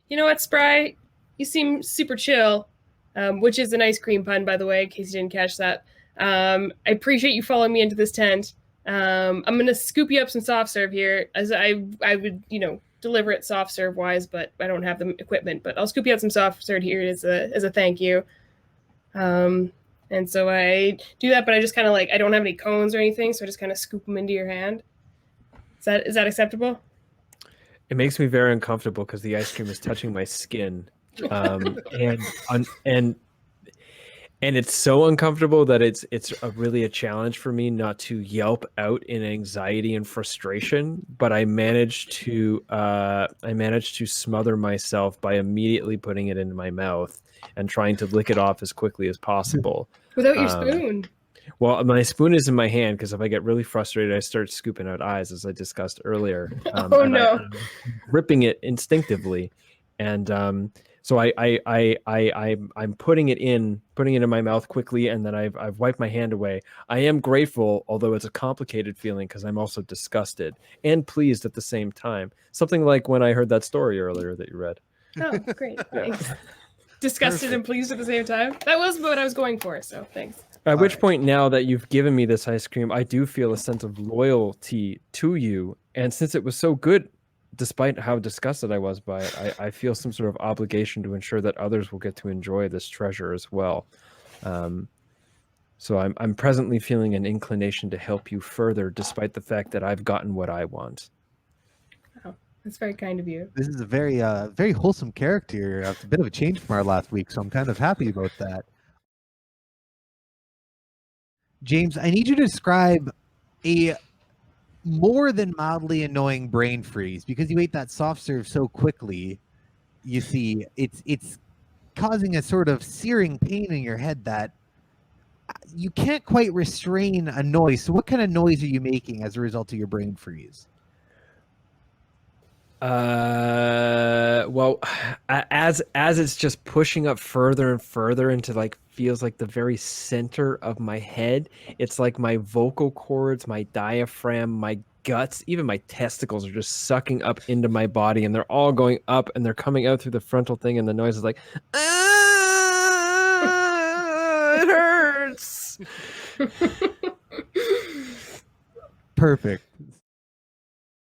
You know what, Spry? You seem super chill, which is an ice cream pun, by the way, in case you didn't catch that. I appreciate you following me into this tent. I'm gonna scoop you up some soft serve here, as I would deliver it soft serve wise, but I don't have the equipment. But I'll scoop you up some soft serve here as a thank you. Um, and so I do that, but I just kind of like I don't have any cones or anything, so I just kind of scoop them into your hand. Is that acceptable? It makes me very uncomfortable because the ice cream is touching my skin. And it's so uncomfortable that really a challenge for me not to yelp out in anxiety and frustration. But I managed to smother myself by immediately putting it into my mouth and trying to lick it off as quickly as possible. Without your spoon. Well, my spoon is in my hand because if I get really frustrated, I start scooping out eyes, as I discussed earlier. Oh no! I'm ripping it instinctively, and so I'm putting it in my mouth quickly, and then I've wiped my hand away. I am grateful, although it's a complicated feeling because I'm also disgusted and pleased at the same time. Something like when I heard that story earlier that you read. Oh, great! Thanks. Disgusted Perfect. And pleased at the same time. That was what I was going for. So thanks. At which point, now that you've given me this ice cream, I do feel a sense of loyalty to you. And since it was so good, despite how disgusted I was by it, I feel some sort of obligation to ensure that others will get to enjoy this treasure as well. So I'm presently feeling an inclination to help you further, despite the fact that I've gotten what I want. Oh, that's very kind of you. This is a very wholesome character. It's a bit of a change from our last week, so I'm kind of happy about that. James, I need you to describe a more than mildly annoying brain freeze because you ate that soft serve so quickly. You see, it's causing a sort of searing pain in your head that you can't quite restrain a noise. So what kind of noise are you making as a result of your brain freeze? Well, as it's just pushing up further and further into feels like the very center of my head. It's like my vocal cords, my diaphragm, my guts, even my testicles are just sucking up into my body, and they're all going up and they're coming out through the frontal thing, and the noise is like, it hurts. Perfect.